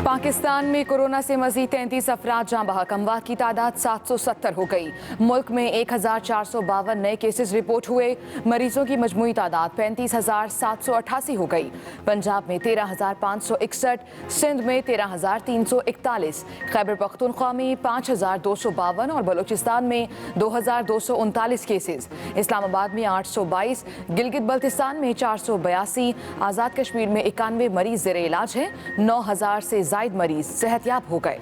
पाकिस्तान में कोरोना से मजीद 33 अफराद जाँ बहक, अमवात की तादाद 770 हो गई। मुल्क में 1452 नए केसेस रिपोर्ट हुए। मरीजों की मजमूई तादाद 35,788 हो गई। पंजाब में 13,561, सिंध में 13,341, खैबर पख्तूनख्वा में 5,252 और बलूचिस्तान में 2,239 केसेस। इस्लामाबाद में 822, गिलगित बल्तिस्तान में 482, आज़ाद कश्मीर में 91 मरीज ज़ेरे इलाज हैं। 9,000 से जायद मरीज सेहतयाब हो गए।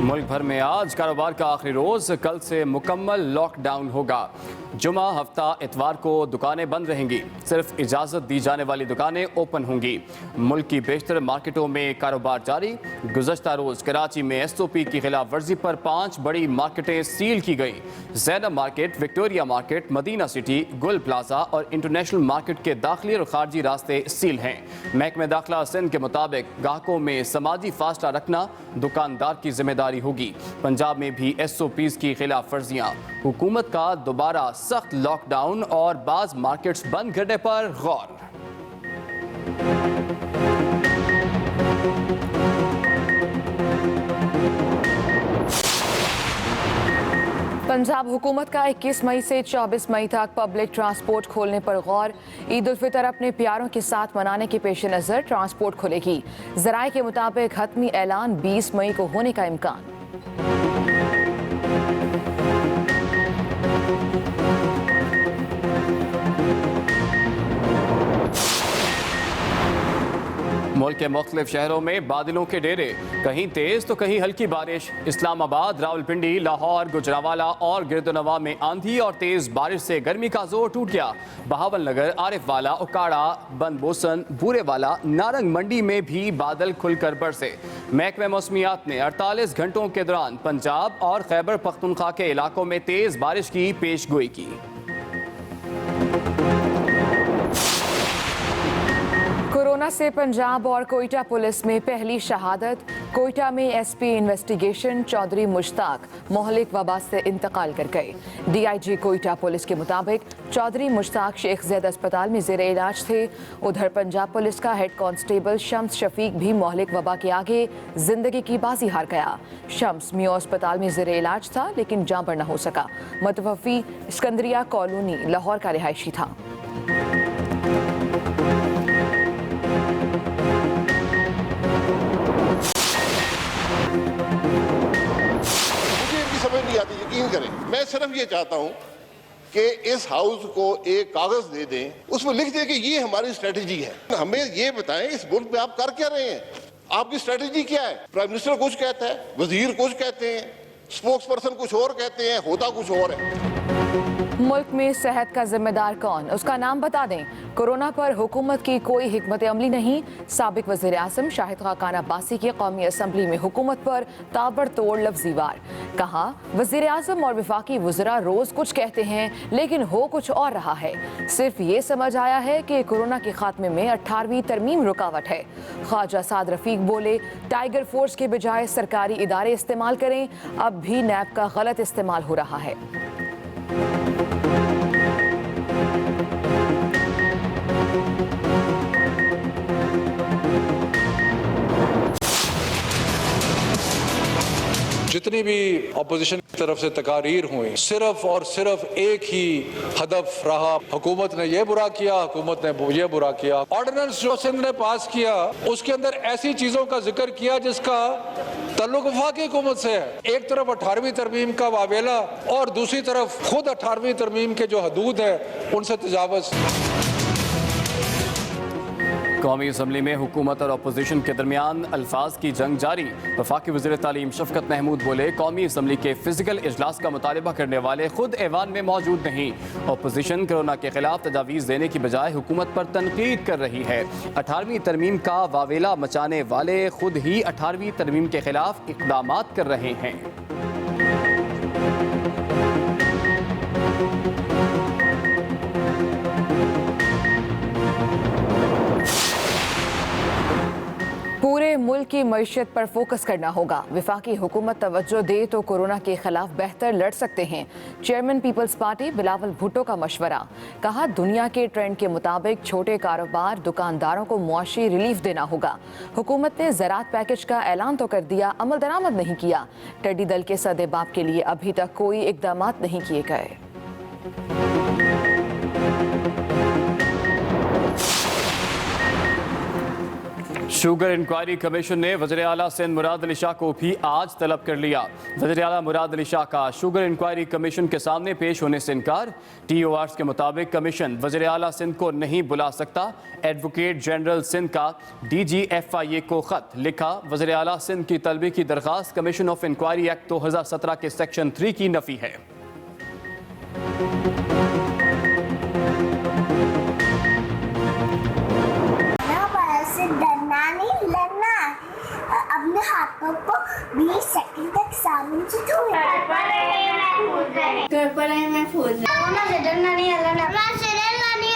मुल्क भर में आज कारोबार का आखिरी रोज, कल से मुकम्मल लॉकडाउन होगा। जुमा, हफ्ता, इतवार को दुकानें बंद रहेंगी। सिर्फ इजाज़त दी जाने वाली दुकानें ओपन होंगी। मुल्क की बेशतर मार्केटों में कारोबार जारी। गुज़श्ता रोज़ कराची में SOP की खिलाफ वर्जी पर 5 बड़ी मार्केटें सील की गई। Zainab market, Victoria market, Madina city, Gul plaza और इंटरनेशनल मार्केट के दाखिली और खारजी रास्ते सील हैं। महकमे दाखिला सिंध के मुताबिक गाहकों में समाजी फासला रखना दुकानदार की जिम्मेदारी होगी। पंजाब में भी SOPs की खिलाफ वर्जियाँ, हुकूमत का दोबारा सख्त लॉकडाउन और बाज़ मार्केट्स बंद करने पर गौर। पंजाब हुकूमत का 21 मई से 24 मई तक पब्लिक ट्रांसपोर्ट खोलने पर गौर। ईद उल फितर अपने प्यारों के साथ मनाने के पेश नज़र ट्रांसपोर्ट खुलेगी। ज़राए के मुताबिक हतमी ऐलान 20 मई को होने का इम्कान। मुल्क के मुख्तलिफ शहरों में बादलों के डेरे, कहीं तेज तो कहीं हल्की बारिश। इस्लामाबाद, रावलपिंडी, लाहौर, गुजरावाला और गिरदोनवा में आंधी और तेज बारिश से गर्मी का जोर टूट गया। बहावलनगर, आरिफवाला, उकाड़ा, बनबोसन, बूरेवाला, नारंग मंडी में भी बादल खुलकर बरसे। महकमे मौसमियात ने 48 घंटों के दौरान पंजाब और खैबर पख्तूनख्वा के इलाकों में तेज बारिश की पेशगोई की। कोरोना से पंजाब और कोयटा पुलिस में पहली शहादत। कोयटा में SP इन्वेस्टिगेशन चौधरी मुश्ताक मोहलिक वबा से इंतकाल कर गए। DIG कोयटा पुलिस के मुताबिक चौधरी मुश्ताक शेख ज़ैद अस्पताल में ज़ेरे इलाज थे। उधर पंजाब पुलिस का हेड कांस्टेबल शम्स शफीक भी मोहलिक वबा के आगे जिंदगी की बाजी हार गया। शम्स मियो अस्पताल में ज़ेरे इलाज था लेकिन जाँ पर न हो सका। मतवफ़ी सिकंदरिया कॉलोनी लाहौर का रिहायशी था। समझ नहीं आती, यकीन करें। मैं सिर्फ ये चाहता हूं कि इस हाउस को एक कागज दे दें, उसमें लिख दें कि ये हमारी स्ट्रेटजी है। हमें ये बताएं इस मुल्क में आप कर क्या रहे हैं, आपकी स्ट्रेटजी क्या है। प्राइम मिनिस्टर कुछ कहता है, वजीर कुछ कहते हैं, स्पोक्स पर्सन कुछ और कहते हैं, होता कुछ और है। मुल्क में सेहत का जिम्मेदार कौन, उसका नाम बता दें। कोरोना पर हुकूमत की कोई हिकमत अमली नहीं। साबिक वज़ीर आज़म शाहिद खाकान अब्बासी की कौमी असम्बली में हुकूमत पर ताबड़तोड़ लफ्ज़ी वार। कहा, वज़ीर आज़म और वफाकी वज़रा रोज़ कुछ कहते हैं लेकिन हो कुछ और रहा है। सिर्फ ये समझ आया है कि कोरोना के खात्मे में 18वीं तरमीम रुकावट है। ख्वाजा साद रफीक बोले, टाइगर फोर्स के बजाय सरकारी इदारे इस्तेमाल करें। अब भी नैब का गलत इस्तेमाल हो रहा है। जितनी भी अपोजिशन की तरफ से तकारीर हुई, सिर्फ और सिर्फ एक ही हदफ रहा, हुकूमत ने ये बुरा किया, हुकूमत ने ये बुरा किया। ऑर्डिनेंस जो सिंध ने पास किया उसके अंदर ऐसी चीजों का जिक्र किया जिसका ताल्लुक वफाकी हुकूमत से है। एक तरफ 18वीं तरमीम का वावेला और दूसरी तरफ खुद 18वीं तरमीम के जो हदूद है उनसे तजावुज़। कौमी असम्बली में हुकूमत और अपोजिशन के दरमियान अल्फाज की जंग जारी। वफाकी वज़ीर तालीम शफकत महमूद बोले, कौमी असम्बली के फिजिकल इजलास का मुतालबा करने वाले खुद ऐवान में मौजूद नहीं। अपोजिशन कोरोना के खिलाफ तजावीज़ देने की बजाय हुकूमत पर तनकीद कर रही है। 18वीं तरमीम का वावेला मचाने वाले खुद ही 18वीं तरमीम के खिलाफ इक़दामात कर रहे हैं। पूरे मुल्क की मईशत पर फोकस करना होगा। वफाकी हुकूमत तवज्जो दे तो कोरोना के खिलाफ बेहतर लड़ सकते हैं। Chairman Peoples Party Bilawal Bhutto का मशवरा। कहा, दुनिया के ट्रेंड के मुताबिक छोटे कारोबार दुकानदारों को मुआशी रिलीफ देना होगा। हुकूमत ने ज़राअत पैकेज का ऐलान तो कर दिया, अमल दरामद नहीं किया। टेडी दल के सदेबाप के लिए अभी तक कोई इकदाम नहीं किए गए। शुगर इंक्वायरी कमीशन ने वज़ीर आला सिंध मुराद अली शाह को भी आज तलब कर लिया। वज़ीर आला मुराद अली शाह का शुगर इंक्वायरी कमीशन के सामने पेश होने से इनकार। TORs के मुताबिक कमीशन वज़ीर आला सिंध को नहीं बुला सकता। एडवोकेट जनरल सिंध का DGFIA को खत लिखा। वज़ीर आला सिंध की तलबी की दरख्वास्त कमीशन ऑफ इंक्वायरी एक्ट 2017 के सेक्शन 3 की नफी है। अपने हाथों को 20 सेकंड तक साबुन से धोए। में फूल कोरोना से डरना नहीं, अल्लाह से डरना नहीं,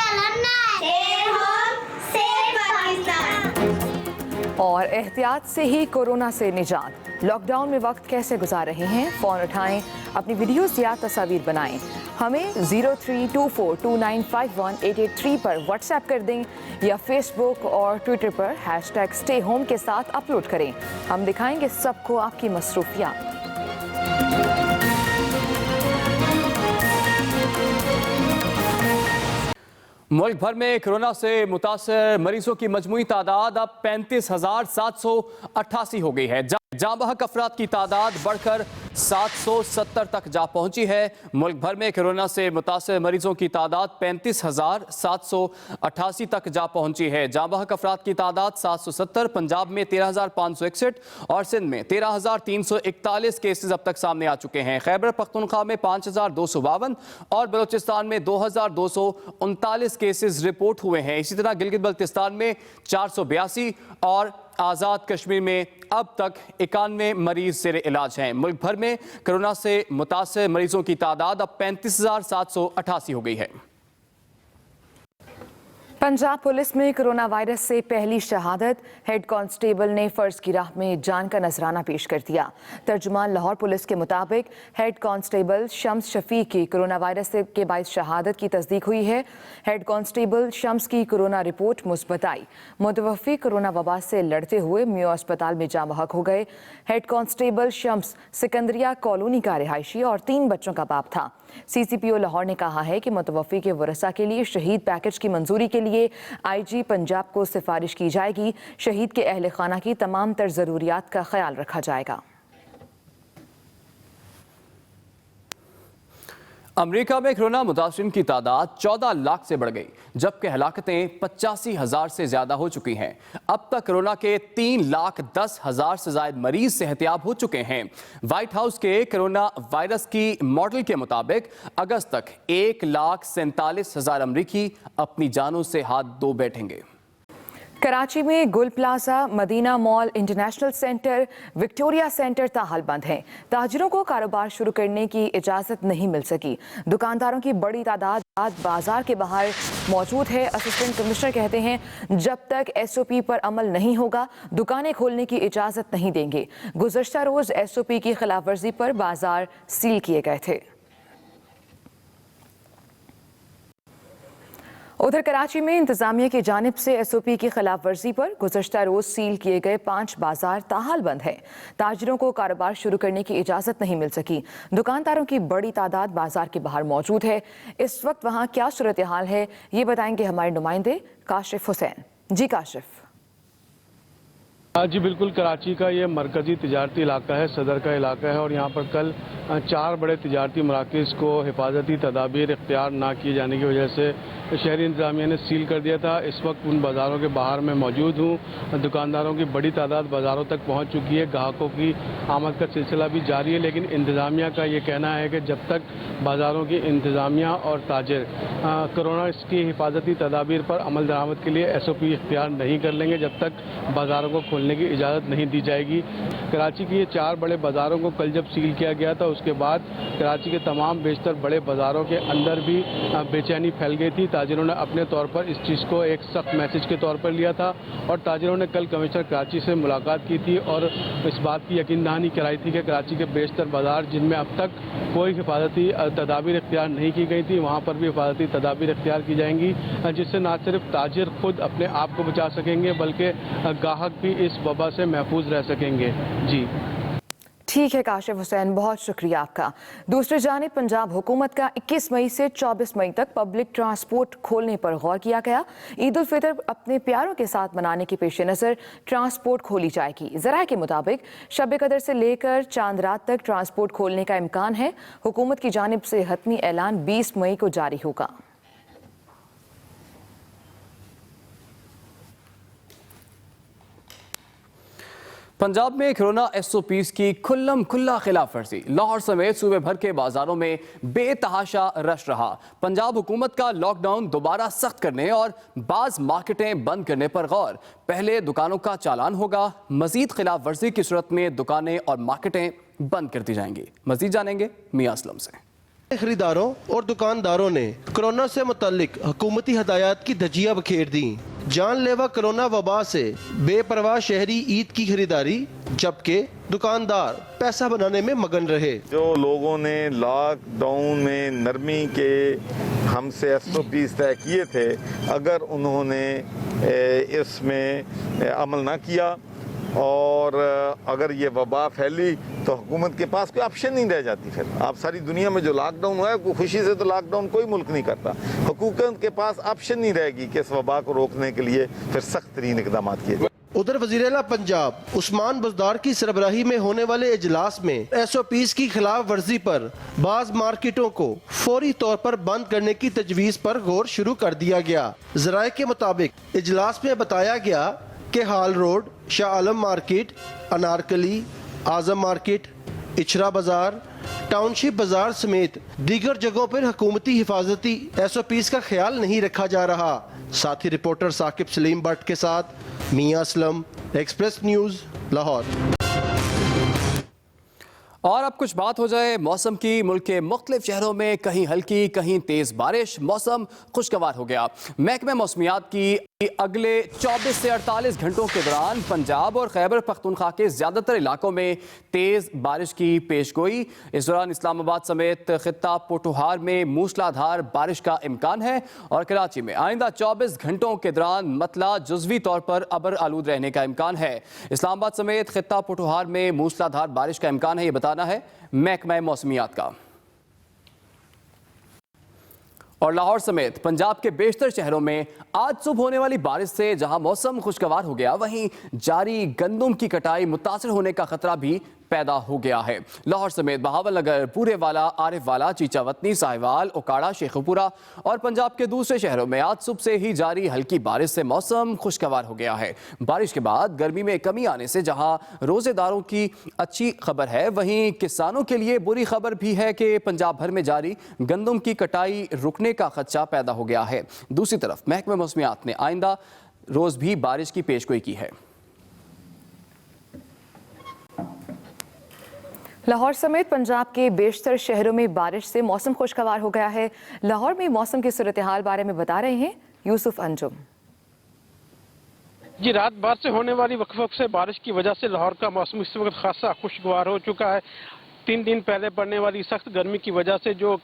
सेफ होम सेफ पाकिस्तान। और एहतियात से ही कोरोना से निजात। लॉकडाउन में वक्त कैसे गुजार रहे हैं? फ़ोन उठाएं, अपनी वीडियोस या तस्वीर बनाएं, हमें 0324295183 पर व्हाट्सएप कर दें या फेसबुक और ट्विटर पर #StayHome के साथ अपलोड करें। हम दिखाएंगे सबको आपकी मसरूफियात। मुल्क भर में कोरोना से मुतासर मरीजों की मजमूई तादाद अब 35,788 हो गई है। जाँ बहक अफराद की तादाद बढ़कर 770 तक जा पहुंची है। मुल्क भर में कोरोना से मुतासर मरीजों की तादाद 35,788 तक जा पहुंची है। जाँ बहक अफराद की तादाद 770, पंजाब में 13,561 और सिंध में 13,341 केसेस अब तक सामने आ चुके हैं। खैबर पख्तूनख्वा में 5,252 और बलूचिस्तान में 2,239 केसेस रिपोर्ट हुए हैं। इसी तरह गिलगित बल्तिस्तान में 482 और आज़ाद कश्मीर में अब तक 91 मरीज ज़ेरे इलाज हैं। मुल्क भर में कोरोना से मुतासर मरीजों की तादाद अब 35,788 हो गई है। पंजाब पुलिस में कोरोना वायरस से पहली शहादत। हेड कांस्टेबल ने फर्ज की राह में जान का नजराना पेश कर दिया। तर्जुमान लाहौर पुलिस के मुताबिक हेड कांस्टेबल शम्स शफीक की कोरोना वायरस के बाइस शहादत की तस्दीक हुई है। हेड कांस्टेबल शम्स की कोरोना रिपोर्ट मुस्बत आई। मुतवफ़ी कोरोना वबा से लड़ते हुए मियो अस्पताल में जाँ बहक हो गए। हेड कांस्टेबल शम्स सिकंदरिया कॉलोनी का रिहायशी और 3 बच्चों का बाप था। CCPO लाहौर ने कहा है कि मुतवफ़ी के वरसा के लिए शहीद पैकेज की मंजूरी के लिए IG पंजाब को सिफारिश की जाएगी। शहीद के अहले खाना की तमाम तर ज़रूरियात का ख्याल रखा जाएगा। अमेरिका में कोरोना मुतासरीन की तादाद 14 लाख से बढ़ गई, जबकि हलाकतें 85,000 से ज्यादा हो चुकी हैं। अब तक कोरोना के 3,10,000 से ज्यादा मरीज सेहतियाब हो चुके हैं। व्हाइट हाउस के कोरोना वायरस की मॉडल के मुताबिक अगस्त तक 1,47,000 अमरीकी अपनी जानों से हाथ धो बैठेंगे। कराची में Gul plaza, Madina mall, international centre, Victoria centre ताहाल बंद हैं। ताजिरों को कारोबार शुरू करने की इजाज़त नहीं मिल सकी। दुकानदारों की बड़ी तादाद बाजार के बाहर मौजूद है। असिस्टेंट कमिश्नर कहते हैं, जब तक SOP पर अमल नहीं होगा दुकानें खोलने की इजाज़त नहीं देंगे। गुज़श्ता रोज़ SOP की खिलाफ वर्जी पर बाजार सील किए गए थे। उधर कराची में इंतजामिया की जानिब से SOP की खिलाफ वर्जी पर गुज़श्ता रोज़ सील किए गए 5 बाजार ताहाल बंद हैं। ताजिरों को कारोबार शुरू करने की इजाज़त नहीं मिल सकी। दुकानदारों की बड़ी तादाद बाजार के बाहर मौजूद है। इस वक्त वहाँ क्या सूरत हाल है, ये बताएंगे हमारे नुमाइंदे काशिफ हुसैन। जी काशिफ। जी बिल्कुल, कराची का ये मरकज़ी तिजारती इलाका है, सदर का इलाका है और यहाँ पर कल 4 बड़े तिजारती मराकज़ को हिफाजती तदाबीर इख्तियार ना किए जाने की वजह से शहरी इंतज़ामिया ने सील कर दिया था। इस वक्त उन बाज़ारों के बाहर मैं मौजूद हूँ। दुकानदारों की बड़ी तादाद बाज़ारों तक पहुँच चुकी है। ग्राहकों की आमद का सिलसिला भी जारी है, लेकिन इंतज़ामिया का ये कहना है कि जब तक बाज़ारों की इंतज़ामिया और ताजिर कोरोना की हिफाजती तदाबीर पर अमल दरामद के लिए SOP इख्तियार नहीं कर लेंगे, जब तक बाज़ारों को खोलने खोलने की इजाज़त नहीं दी जाएगी। कराची के ये 4 बड़े बाज़ारों को कल जब सील किया गया था, उसके बाद कराची के तमाम बेशतर बड़े बाज़ारों के अंदर भी बेचैनी फैल गई थी। ताजिरों ने अपने तौर पर इस चीज़ को एक सख्त मैसेज के तौर पर लिया था और ताजिरों ने कल कमिश्नर कराची से मुलाकात की थी और इस बात की यकीन दहानी कराई थी कि कराची के बेशतर बाज़ार जिनमें अब तक कोई हिफाजती तदाबीर इख्तियार नहीं की गई थी, वहाँ पर भी हिफाजती तदाबीर इख्तियार की जाएंगी, जिससे न सिर्फ ताजिर खुद अपने आप को बचा सकेंगे बल्कि गाहक भी इस वबा से महफूज रह सकेंगे। जी ठीक है काशिफ हुसैन, बहुत शुक्रिया आपका। दूसरी जानिब पंजाब हुकूमत का 21 मई से 24 मई तक पब्लिक ट्रांसपोर्ट खोलने पर गौर किया गया। ईद उल फितर अपने प्यारों के साथ मनाने के पेश नज़र ट्रांसपोर्ट खोली जाएगी। ज़राए के मुताबिक शब कदर से लेकर चांद रात तक ट्रांसपोर्ट खोलने का इम्कान है। हुकूमत की जानिब से हतमी ऐलान 20 मई को जारी होगा। पंजाब में कोरोना SOPs की खुल्लम खुल्ला खिलाफ वर्जी। लाहौर समेत सूबे भर के बाजारों में बेतहाशा रश रहा। पंजाब हुकूमत का लॉकडाउन दोबारा सख्त करने और बाज मार्केटें बंद करने पर गौर। पहले दुकानों का चालान होगा, मजीद खिलाफ वर्जी की सूरत में दुकानें और मार्केटें बंद कर दी जाएंगी। मजीद जानेंगे मियां असलम से। खरीदारों और दुकानदारों ने कोरोना से मुतालिक हुकूमती हदायत की धज्जियां बखेर दी। जानलेवा कोरोना वबा से बेपरवाह शहरी ईद की खरीदारी, जबकि दुकानदार पैसा बनाने में मगन रहे। जो लोगों ने लॉकडाउन में नरमी के हमसे SOPs तय किए थे, अगर उन्होंने इसमें अमल ना किया और अगर ये वबा फैली तो हुकूमत के पास कोई ऑप्शन नहीं रह जाती। फिर आप सारी दुनिया में जो लॉकडाउन हुआ है, खुशी से तो लॉकडाउन कोई मुल्क नहीं करता। हुकूमत के पास ऑप्शन नहीं रहेगी कि इस वबा को रोकने के लिए फिर सख्त तरीन इकदाम किए जाए। उधर वज़ीर-ए-आला पंजाब उस्मान बुज़दार की सरबराही में होने वाले इजलास में SOPs की खिलाफ वर्जी पर बाज मार्केटों को फौरी तौर पर बंद करने की तजवीज़ पर गौर शुरू कर दिया गया। ज़राए के मुताबिक इजलास में बताया गया कि हाल रोड, शाह आलम मार्केट, अनारकली, आजम मार्केट, इचरा बाजार, टाउनशिप बाजार समेत दीगर जगहों पर हुकूमती हिफाजती SOPs का ख्याल नहीं रखा जा रहा। साथी रिपोर्टर साकिब सलीम भट्ट के साथ मियां असलम, एक्सप्रेस न्यूज़, लाहौर। और अब कुछ बात हो जाए मौसम की। मुल्क के मुख्तलिफ शहरों में कहीं हल्की कहीं तेज बारिश, मौसम खुशगवार हो गया। महकमे मौसमियात की अगले 24 से 48 घंटों के दौरान पंजाब और खैबर पख्तूनख्वा के ज़्यादातर इलाकों में तेज़ बारिश की पेशगोई। इस दौरान इस्लामाबाद समेत खित्ता पोठोहार में मूसलाधार बारिश का इम्कान है और कराची में आइंदा 24 घंटों के दौरान मतला जुज़वी तौर पर अबर आलूद रहने का इम्कान है। इस्लामाबाद समेत खित्ता पोठोहार में मूसलाधार बारिश का इम्कान है, ये बताना है महकमा मौसमियात का। और लाहौर समेत पंजाब के बेशतर शहरों में आज सुबह होने वाली बारिश से जहां मौसम खुशगवार हो गया, वहीं जारी गंदम की कटाई मुतासर होने का खतरा भी पैदा हो गया है। लाहौर समेत बहावलनगर, पूरेवाला, आरिफवाला, चीचावतनी, साहिवाल, ओकाड़ा, शेखुपुरा और पंजाब के दूसरे शहरों में आज सुबह से ही जारी हल्की बारिश से मौसम खुशगवार हो गया है। बारिश के बाद गर्मी में कमी आने से जहां रोजेदारों की अच्छी खबर है, वहीं किसानों के लिए बुरी खबर भी है कि पंजाब भर में जारी गंदम की कटाई रुकने का खदशा पैदा हो गया है। दूसरी तरफ महकमा मौसमियात ने आइंदा रोज भी बारिश की पेशगोई की है। लाहौर समेत पंजाब के बेशतर शहरों में बारिश से मौसम खुशगवार हो गया है। लाहौर में मौसम की सूरत हाल बारे में बता रहे हैं यूसुफ अंजुम। जी, रात भर से होने वाली वक्फ से बारिश की वजह से लाहौर का मौसम इस वक्त खासा खुशगवार हो चुका है। 3 दिन पहले पड़ने वाली सख्त गर्मी की वजह से जो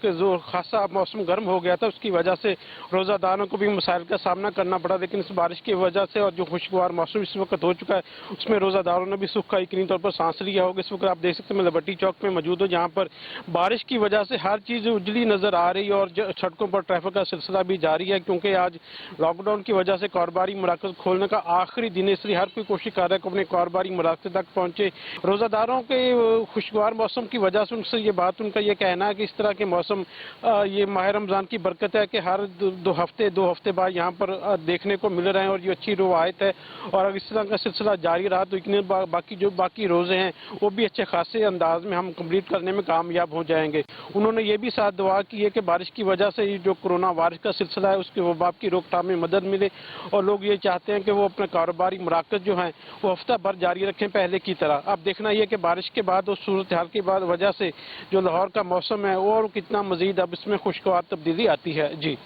खासा मौसम गर्म हो गया था, उसकी वजह से रोज़ादारों को भी मसाइल का सामना करना पड़ा। लेकिन इस बारिश की वजह से और जो खुशगवार मौसम इस वक्त हो चुका है, उसमें रोज़ादारों ने भी सुख का यकीनी तौर पर सांस लिया होगा। इस वक्त आप देख सकते हैं मैं लिबर्टी चौक में मौजूद हूँ, जहाँ पर बारिश की वजह से हर चीज़ उजली नज़र आ रही है और सड़कों पर ट्रैफिक का सिलसिला भी जारी है, क्योंकि आज लॉकडाउन की वजह से कारोबारी मराकज़ खोलने का आखिरी दिन है। इसलिए हर कोई कोशिश कर रहा है कि अपने कारोबारी मराकज़ तक पहुँचे। रोज़ादारों के खुशगवार मौसम की वजह से उनसे ये बात, उनका ये कहना है कि इस तरह के मौसम ये माह रमज़ान की बरकत है कि हर दो हफ्ते बाद यहाँ पर देखने को मिल रहे हैं और ये अच्छी रवायत है। और अगर इस तरह का सिलसिला जारी रहा तो इतने बाकी रोज़े हैं वो भी अच्छे खासे अंदाज में हम कंप्लीट करने में कामयाब हो जाएंगे। उन्होंने ये भी साथ दुआ की है कि बारिश की वजह से ये जो कोरोना वायरस का सिलसिला है उसके वबाब की रोकथाम में मदद मिले, और लोग ये चाहते हैं कि वो अपने कारोबारी मराकज़ जो हैं वो हफ्ता भर जारी रखें पहले की तरह। अब देखना ये कि बारिश के बाद और सूरत हाल की वजह से जो लाहौर का मौसम है और कितना मजीद अब इसमें खुशगवार तब्दीली आती है। जी।